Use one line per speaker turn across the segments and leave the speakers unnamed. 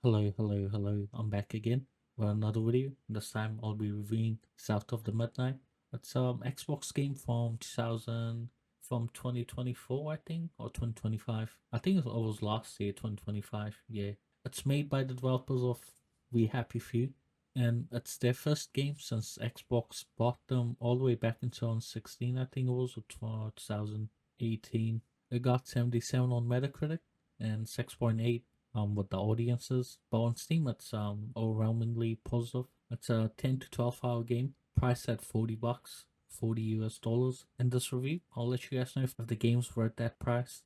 Hello. I'm back again with another video. This time I'll be reviewing South of the Midnight. It's Xbox game from 2024 I think, or 2025. I think it was last year, 2025. Yeah. It's made by the developers of We Happy Few, and it's their first game since Xbox bought them all the way back in 2016, I think it was, or 2018. It got 77 on Metacritic and 6.8 with the audiences. But on Steam, it's overwhelmingly positive. It's a 10 to 12 hour game, priced at $40, 40 US dollars. In this review, I'll let you guys know if the game's worth that price.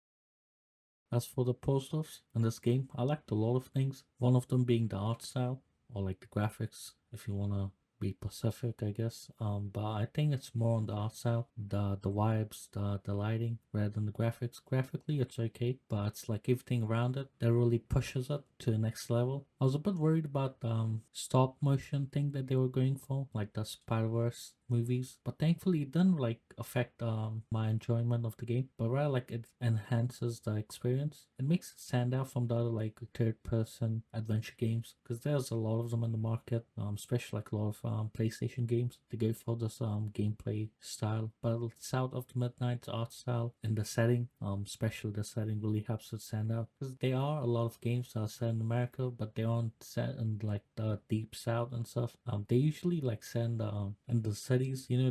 As for the positives in this game, I liked a lot of things. One of them being the art style, or like the graphics, if you wanna be specific, I guess. But I think it's more on the art style, the vibes, the lighting, rather than the graphics. Graphically, it's okay, but it's like everything around it that really pushes it to the next level. I was a bit worried about the stop motion thing that they were going for, like the Spider-Verse movies, but thankfully it didn't like affect my enjoyment of the game, but rather like it enhances the experience. It makes it stand out from the other like third person adventure games, because there's a lot of them in the market, especially like a lot of PlayStation games. They go for this gameplay style, but South of the Midnight's art style and the setting, especially the setting, really helps it stand out, because there are a lot of games that are set in America, but they aren't set in like the deep south and stuff. They usually like set in the cities,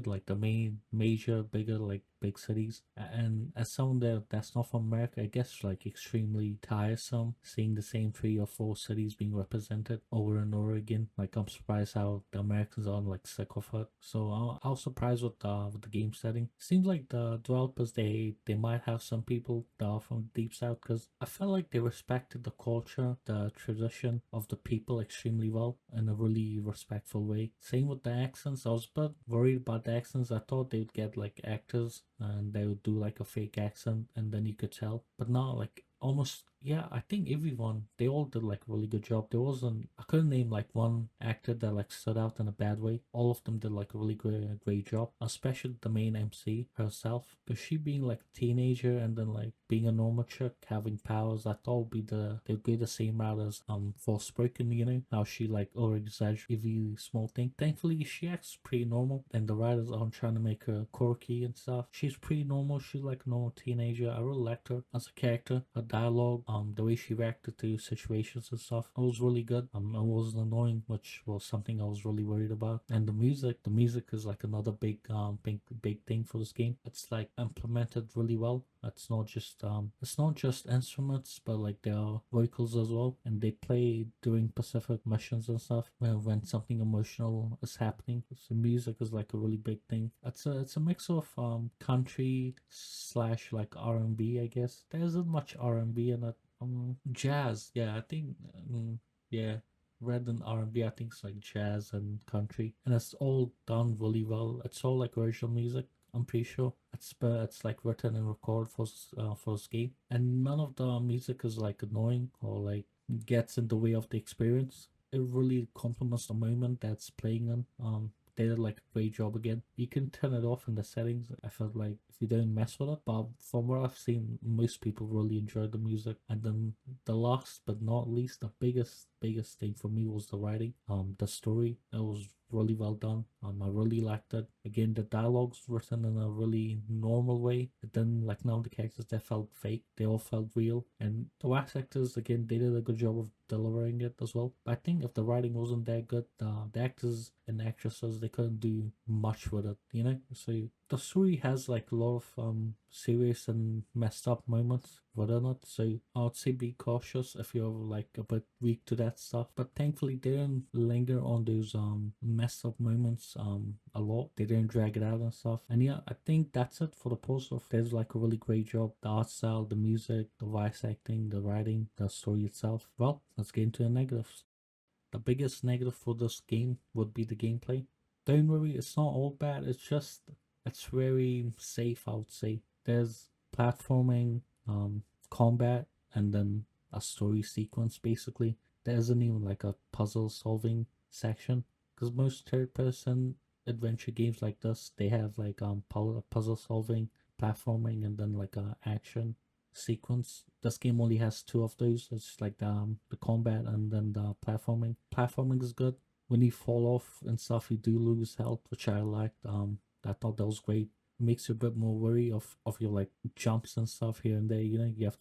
like the main major bigger like big cities. And as someone that's not from America, I guess like extremely tiresome seeing the same 3 or 4 cities being represented over and over again. Like I'm surprised how the Americans are like sick of it. So I was surprised with the game setting. Seems like the developers, they might have some people that are from deep south, because I felt like they respected the culture, the tradition of the people extremely well in a really respectful way. Same with the accents. I was a bit worried about the accents. I thought they'd get like actors and they would do like a fake accent and then you could tell. But now, like almost, yeah, I think everyone, they all did like a really good job. There wasn't, I couldn't name like one actor that like stood out in a bad way. All of them did like a really great job, especially the main MC herself, because she being like a teenager and then like being a normal chick having powers, I thought would be they'd go the same route as Forspoken, how she like over exaggerates every small thing. Thankfully she acts pretty normal and the writers aren't trying to make her quirky and stuff. She's pretty normal. She's like a normal teenager. I really liked her as a character. Her dialogue, the way she reacted to situations and stuff, it was really good. It wasn't annoying, which was something I was really worried about. And the music is like another big thing for this game. It's like implemented really well. It's not just instruments, but like there are vocals as well, and they play during Pacific missions and stuff when something emotional is happening. So music is like a really big thing. It's a mix of country slash like R&B, I guess. There isn't much R&B in it. Jazz, yeah, I think, yeah. Rather than R&B, I think it's like jazz and country, and it's all done really well. It's all like original music. I'm pretty sure it's like written and recorded for this game, and none of the music is like annoying or like gets in the way of the experience. It really complements the moment that's playing on. They did like a great job again. You can turn it off in the settings. I felt like if you don't mess with it, but from what I've seen, most people really enjoyed the music. And then the last but not least, the biggest thing for me was the writing. The story, it was really well done. I really liked it. Again, the dialogues written in a really normal way. It didn't like none of the characters that felt fake. They all felt real. And the voice actors, again, they did a good job of delivering it as well. But I think if the writing wasn't that good, the actors and actresses, they couldn't do much with it. So the story has like a lot of serious and messed up moments within it. So I would say be cautious if you're like a bit weak to that stuff. But thankfully they didn't linger on those messed up moments a lot. They didn't drag it out and stuff. And yeah, I think that's it for the poster. There's like a really great job. The art style, the music, the voice acting, the writing, the story itself. Well, let's get into the negatives. The biggest negative for this game would be the gameplay. Don't worry, it's not all bad. It's very safe, I would say. There's platforming, combat, and then a story sequence. Basically, there isn't even like a puzzle solving section, because most third person adventure games like this, they have like puzzle solving, platforming, and then like a action sequence. This game only has two of those. It's like the combat and then the platforming. Platforming is good. When you fall off and stuff, you do lose health, which I liked. I thought that was great. Makes you a bit more wary of your like jumps and stuff here and there. You know, you have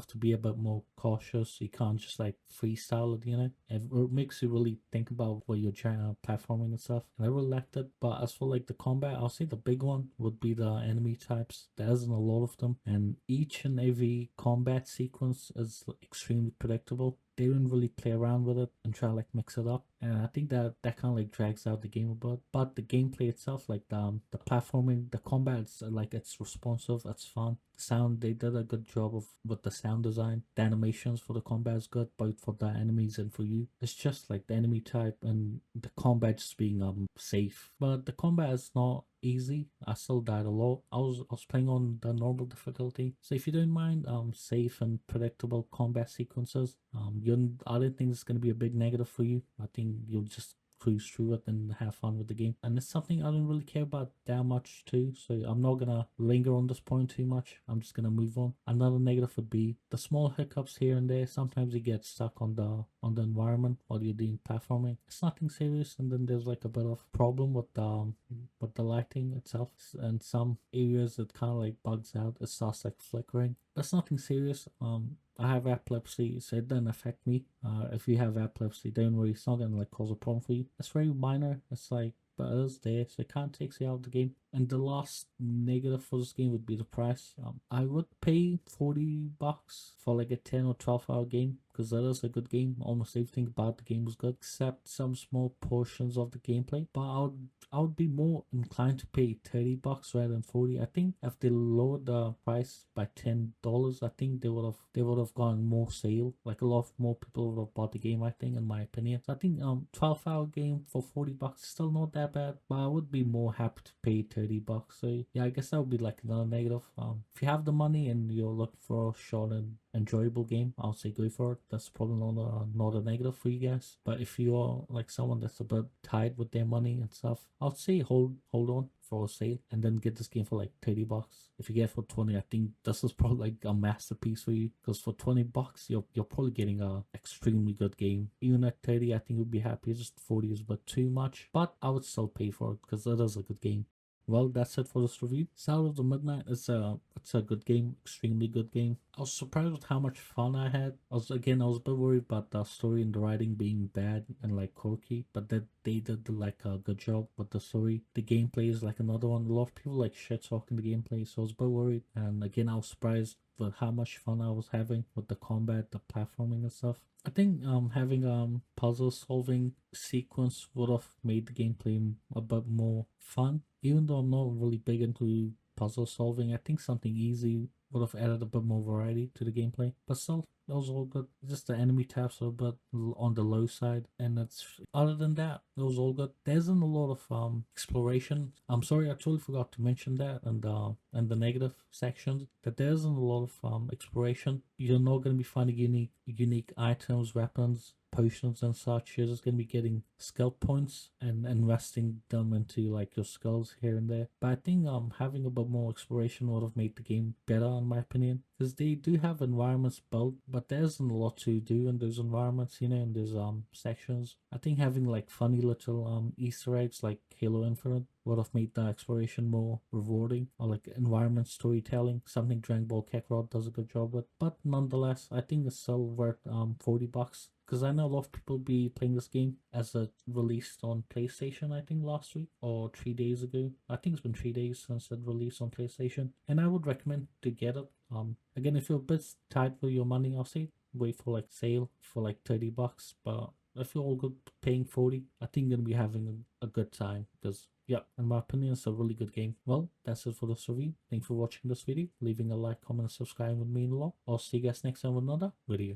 to be a bit more cautious. You can't just like freestyle it. You know, it makes you really think about what you're platforming and stuff. And I really liked it. But as for like the combat, I'll say the big one would be the enemy types. There isn't a lot of them, and each and every combat sequence is extremely predictable. They don't really play around with it and try to like mix it up, and I think that kind of like drags out the game a bit. But the gameplay itself, like the platforming, the combat, like it's responsive, it's fun. The sound, they did a good job of with the sound design. The animations for the combat is good, both for the enemies and for you. It's just like the enemy type and the combat just being safe, but the combat is not easy. I still died a lot. I was playing on the normal difficulty. So if you don't mind safe and predictable combat sequences, I don't think it's gonna be a big negative for you. I think you'll just cruise through it and have fun with the game. And it's something I don't really care about that much too. So I'm not gonna linger on this point too much. I'm just gonna move on. Another negative would be the small hiccups here and there. Sometimes you get stuck on the environment while you're doing platforming. It's nothing serious, and then there's like a bit of problem with the lighting itself. And some areas it kind of like bugs out. It starts like flickering. That's nothing serious. I have epilepsy, so it doesn't affect me. If you have epilepsy, don't worry, it's not gonna like cause a problem for you. It's very minor. It's like, but it is there, so it can't take you out of the game. And the last negative for this game would be the price. I would pay $40 for like a 10 or 12 hour game, because that is a good game. Almost everything about the game was good, except some small portions of the gameplay. But I would be more inclined to pay $30 rather than 40. I think if they lowered the price by $10, I think they would have gone more sale. Like a lot more people would have bought the game, I think, in my opinion. So I think 12-hour game for $40 is still not that bad, but I would be more happy to pay $30. So yeah, I guess that would be like another negative. If you have the money and you're looking for a short and enjoyable game, I'll say go for it. That's probably not a negative for you guys. But if you're like someone that's a bit tight with their money and stuff, I'll say hold on for a sale and then get this game for like $30. If you get it for 20, I think this is probably like a masterpiece for you, because for $20 you're probably getting a extremely good game. Even at 30, I think you'd be happy. Just 40 is a bit too much, but I would still pay for it because it is a good game. Well, that's it for this review. Shadow of the Midnight is it's a good game, extremely good game. I was surprised with how much fun I had. I was a bit worried about the story and the writing being bad and like quirky, but that they did like a good job with the story. The gameplay is like another one. A lot of people like shit talking the gameplay, so I was a bit worried. And again, I was surprised with how much fun I was having with the combat, the platforming and stuff. I think having puzzle solving sequence would have made the gameplay a bit more fun. Even though I'm not really big into puzzle solving, I think something easy would have added a bit more variety to the gameplay. But still, that was all good. Just the enemy taps are a bit on the low side, and it's other than that, it was all good. There isn't a lot of exploration. I'm sorry, I totally forgot to mention that, and the negative sections, that there isn't a lot of exploration. You're not going to be finding unique items, weapons, potions and such. You're just going to be getting skill points and investing them into like your skills here and there. But I think having a bit more exploration would have made the game better, in my opinion, because they do have environments built, but there isn't a lot to do in those environments, you know, in those sections. I think having like funny little Easter eggs like Halo Infinite would have made the exploration more rewarding, or like environment storytelling, something Dragon Ball Kakarot does a good job with. But nonetheless, I think it's still worth $40, because I know a lot of people be playing this game as it released on PlayStation, I think last week or 3 days ago. I think it's been 3 days since it released on PlayStation, and I would recommend to get it. Again, if you're a bit tight for your money, I'll say wait for like sale for like $30. But if you're all good paying 40, I think you're gonna be having a good time, because yeah, in my opinion, it's a really good game. Well, that's it for this review. Thanks for watching this video, leaving a like, comment, and subscribe with me in law. I'll see you guys next time with another video.